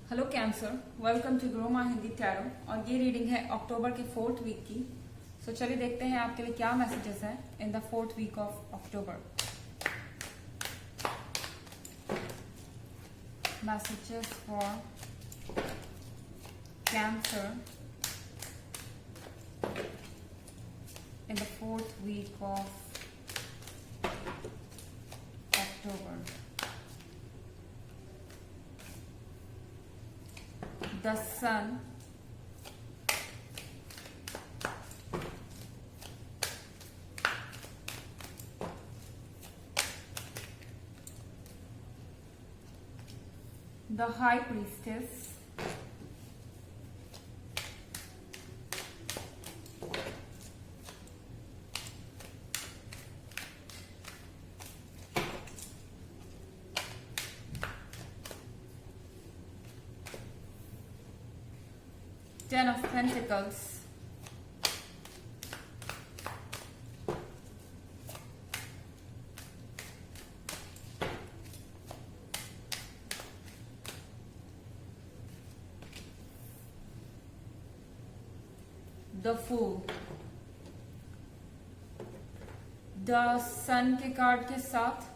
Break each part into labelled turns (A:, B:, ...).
A: Hello Cancer, welcome to grow my Hindi tarot. और ये reading है अक्टूबर के 4th वीक की। सो चलिए देखते हैं आपके लिए क्या मैसेजेस हैं in the 4th week of October. Messages for Cancer in the 4th week of October. The sun, the high priestess, Ten of Pentacles, the Fool। The sun के कार्ड के साथ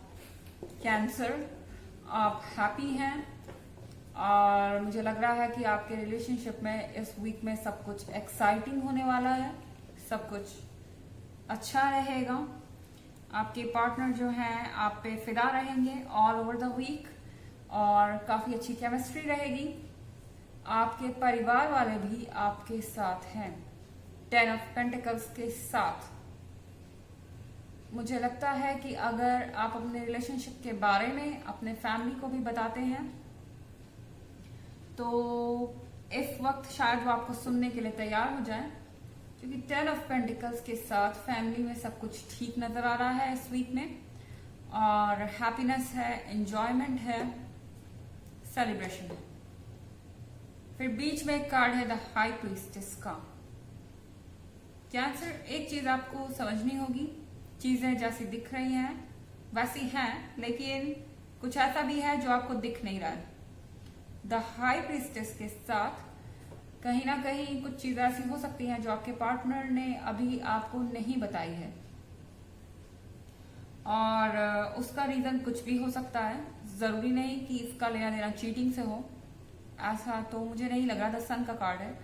A: कैंसर, आप हैप्पी हैं और मुझे लग रहा है कि आपके रिलेशनशिप में इस वीक में सब कुछ एक्साइटिंग होने वाला है, सब कुछ अच्छा रहेगा। आपके पार्टनर जो हैं आप पे फिदा रहेंगे ऑल ओवर द वीक और काफी अच्छी केमिस्ट्री रहेगी। आपके परिवार वाले भी आपके साथ हैं। 10 ऑफ पेंटिकल्स के साथ मुझे लगता है कि अगर आप अपने रिलेशनशिप के बारे में अपने फैमिली को भी बताते हैं तो इस वक्त शायद वो आपको सुनने के लिए तैयार हो जाए, क्योंकि 10 ऑफ पेंटिकल्स के साथ फैमिली में सब कुछ ठीक नजर आ रहा है इस वीक में और हैप्पीनेस है, एंजॉयमेंट है, सेलिब्रेशन है। फिर बीच में एक कार्ड है द हाई प्रीस्टेस का। कैंसर, एक चीज आपको समझनी होगी, चीजें जैसी दिख रही हैं वैसी हैं, लेकिन कुछ ऐसा भी है जो आपको दिख नहीं रहा है। द हाई प्रीस्टेस के साथ कहीं ना कहीं कुछ चीजें ऐसी हो सकती हैं जो आपके पार्टनर ने अभी आपको नहीं बताई है और उसका रीजन कुछ भी हो सकता है। जरूरी नहीं कि इसका लेना देना चीटिंग से हो, ऐसा तो मुझे नहीं लग रहा। द सन का कार्ड है,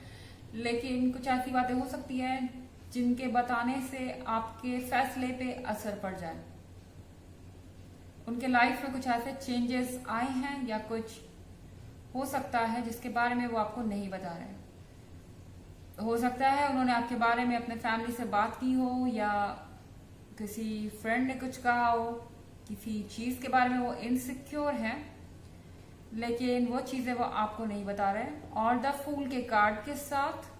A: लेकिन कुछ ऐसी बातें हो सकती हैं जिनके बताने से आपके फैसले पे असर पड़ जाए। उनके लाइफ में कुछ ऐसे चेंजेस आए हैं या कुछ हो सकता है जिसके बारे में वो आपको नहीं बता रहे। हो सकता है उन्होंने आपके बारे में अपने फैमिली से बात की हो या किसी फ्रेंड ने कुछ कहा हो, किसी चीज के बारे में वो इनसिक्योर है, लेकिन वो चीजें वो आपको नहीं बता रहे। और द फूल के कार्ड के साथ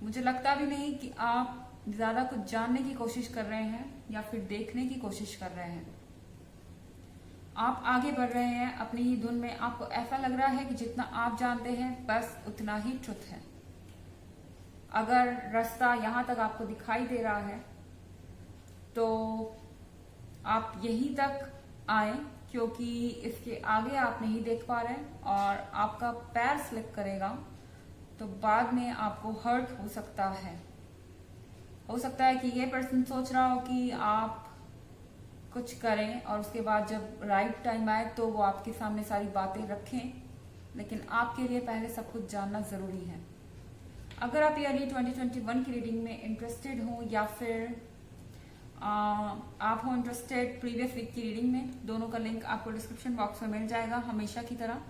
A: मुझे लगता भी नहीं कि आप ज्यादा कुछ जानने की कोशिश कर रहे हैं या फिर देखने की कोशिश कर रहे हैं। आप आगे बढ़ रहे हैं अपनी ही धुन में। आपको ऐसा लग रहा है कि जितना आप जानते हैं बस उतना ही ट्रुथ है। अगर रास्ता यहां तक आपको दिखाई दे रहा है तो आप यहीं तक आए, क्योंकि इसके आगे आप नहीं देख पा रहे और आपका पैर स्लिप करेगा तो बाद में आपको हर्ट हो सकता है। हो सकता है कि ये पर्सन सोच रहा हो कि आप कुछ करें और उसके बाद जब राइट टाइम आए तो वो आपके सामने सारी बातें रखें, लेकिन आपके लिए पहले सब कुछ जानना जरूरी है। अगर आप ईयरली 2021 की रीडिंग में इंटरेस्टेड हो या फिर आप हो इंटरेस्टेड प्रीवियस वीक की रीडिंग में, दोनों का लिंक आपको डिस्क्रिप्शन बॉक्स में मिल जाएगा हमेशा की तरह।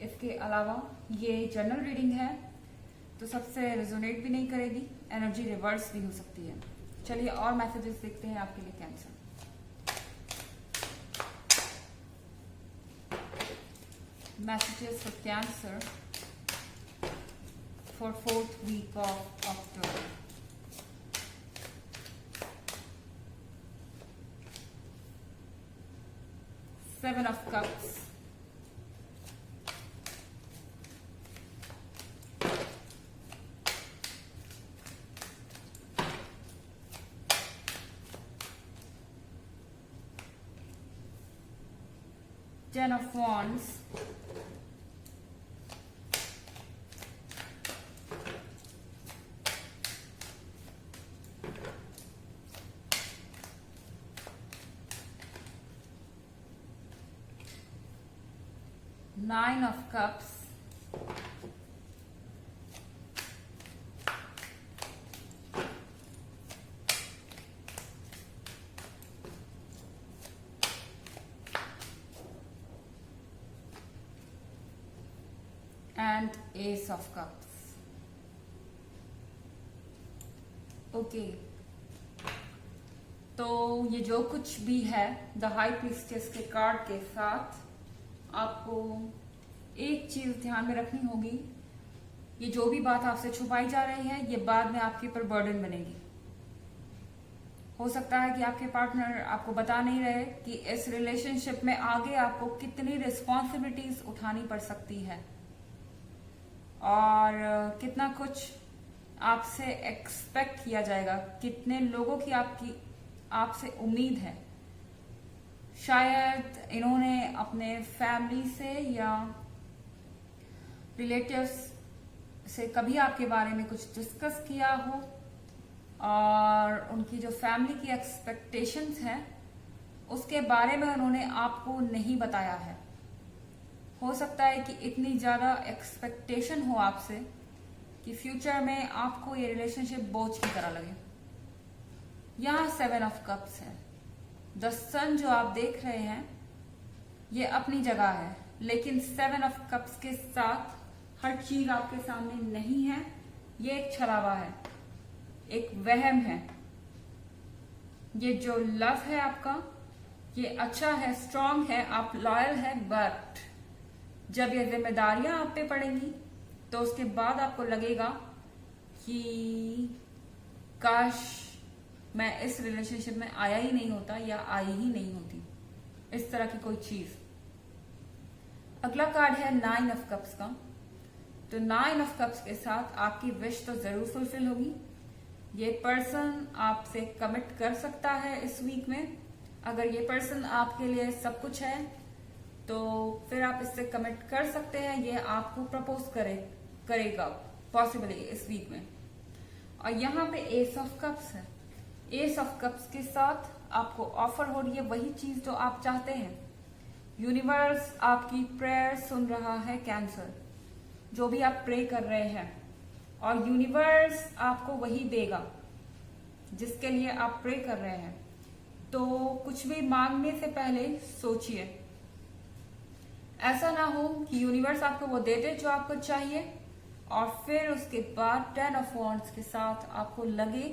A: इसके अलावा ये जनरल रीडिंग है तो सबसे रेजोनेट भी नहीं करेगी, एनर्जी रिवर्स भी हो सकती है। चलिए और मैसेजेस देखते हैं आपके लिए Cancer. Messages for Cancer for 4th week of October. Seven of Cups, Ten of Wands, 9 of Cups, and Ace of Cups. Okay, तो ये जो कुछ भी है द हाई प्रीस्टेस के कार्ड के साथ आपको एक चीज ध्यान में रखनी होगी, ये जो भी बात आपसे छुपाई जा रही है ये बाद में आपके ऊपर बर्डन बनेगी। हो सकता है कि आपके पार्टनर आपको बता नहीं रहे कि इस रिलेशनशिप में आगे आपको कितनी रिस्पॉन्सिबिलिटीज उठानी पड़ सकती है और कितना कुछ आपसे एक्सपेक्ट किया जाएगा, कितने लोगों की आपसे उम्मीद है। शायद इन्होंने अपने फैमिली से या रिलेटिव्स से कभी आपके बारे में कुछ डिस्कस किया हो और उनकी जो फैमिली की एक्सपेक्टेशंस हैं उसके बारे में उन्होंने आपको नहीं बताया है। हो सकता है कि इतनी ज्यादा एक्सपेक्टेशन हो आपसे कि फ्यूचर में आपको ये रिलेशनशिप बोझ की तरह लगे। यहाँ 7 ऑफ कप्स है। द सन जो आप देख रहे हैं ये अपनी जगह है, लेकिन 7 ऑफ कप्स के साथ हर चीज आपके सामने नहीं है। ये एक छलावा है, एक वहम है। ये जो लव है आपका ये अच्छा है, स्ट्रांग है, आप लॉयल है, बट जब ये जिम्मेदारियां आप पे पड़ेंगी तो उसके बाद आपको लगेगा कि काश मैं इस रिलेशनशिप में आया ही नहीं होता या आई ही नहीं होती, इस तरह की कोई चीज। अगला कार्ड है 9 ऑफ कप्स का। तो 9 ऑफ कप्स के साथ आपकी विश तो जरूर फुलफिल होगी। ये पर्सन आपसे कमिट कर सकता है इस वीक में। अगर ये पर्सन आपके लिए सब कुछ है तो फिर आप इससे कमिट कर सकते हैं। ये आपको प्रपोज करेगा पॉसिबली इस वीक में। और यहाँ पे एस ऑफ कप्स है। एस ऑफ कप्स के साथ आपको ऑफर हो रही है वही चीज जो आप चाहते हैं। यूनिवर्स आपकी प्रेयर सुन रहा है कैंसर, जो भी आप प्रे कर रहे हैं, और यूनिवर्स आपको वही देगा जिसके लिए आप प्रे कर रहे हैं। तो कुछ भी मांगने से पहले सोचिए। ऐसा ना हो कि यूनिवर्स आपको वो दे दे जो आपको चाहिए और फिर उसके बाद 10 ऑफ वॉन्ड्स के साथ आपको लगे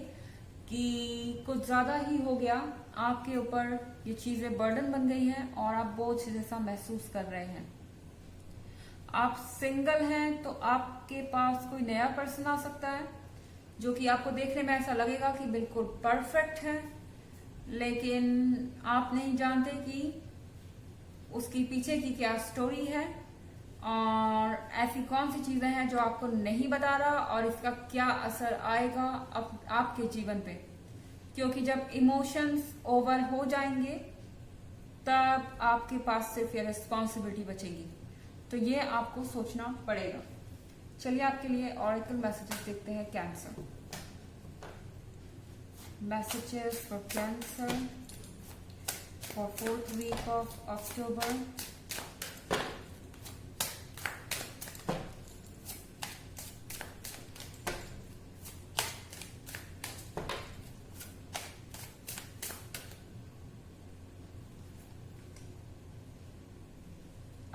A: कि कुछ ज्यादा ही हो गया, आपके ऊपर ये चीजें बर्डन बन गई हैं और आप बोझ जैसा महसूस कर रहे हैं। आप सिंगल हैं तो आपके पास कोई नया पर्सन आ सकता है जो कि आपको देखने में ऐसा लगेगा कि बिल्कुल परफेक्ट है, लेकिन आप नहीं जानते कि उसकी पीछे की क्या स्टोरी है और ऐसी कौन सी चीजें हैं जो आपको नहीं बता रहा और इसका क्या असर आएगा आपके जीवन पे। क्योंकि जब इमोशंस ओवर हो जाएंगे तब आपके पास सिर्फ ये रिस्पॉन्सिबिलिटी बचेगी। तो ये आपको सोचना पड़ेगा। चलिए आपके लिए ऑरेकल मैसेजेस देखते हैं। Cancer messages for Cancer for 4th week of October.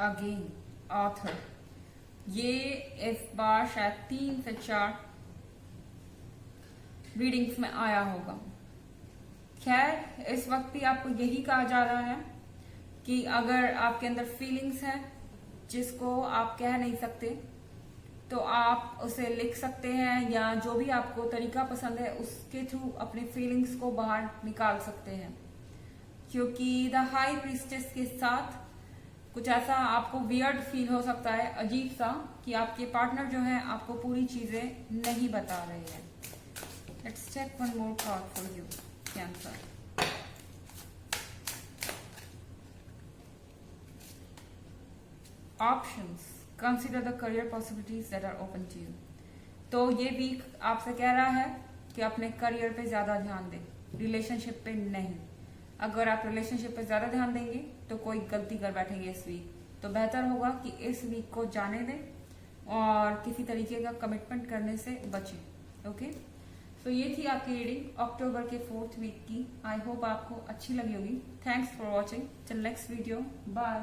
A: Again author, ये इस बार शायद 3 से 4 रीडिंग्स में आया होगा। खैर, इस वक्त भी आपको यही कहा जा रहा है कि अगर आपके अंदर फीलिंग्स हैं जिसको आप कह नहीं सकते तो आप उसे लिख सकते हैं या जो भी आपको तरीका पसंद है उसके थ्रू अपने फीलिंग्स को बाहर निकाल सकते हैं। क्योंकि द हाई प्रीस्टेस के साथ कुछ ऐसा आपको वियर्ड फील हो सकता है, अजीब सा, कि आपके पार्टनर जो है आपको पूरी चीजें नहीं बता रहे हैं। Let's check one more card for you Cancer. Options, consider the career possibilities that are open to you. तो ये वीक आपसे कह रहा है कि अपने करियर पे ज्यादा ध्यान दें, रिलेशनशिप पे नहीं। अगर आप रिलेशनशिप पे ज्यादा ध्यान देंगे तो कोई गलती कर बैठेंगे इस वीक। तो बेहतर होगा कि इस वीक को जाने दें और किसी तरीके का कमिटमेंट करने से बचें। ओके, तो ये थी आपकी रीडिंग अक्टूबर के 4th वीक की। आई होप आपको अच्छी लगी होगी। Thanks for watching. Till next video, bye.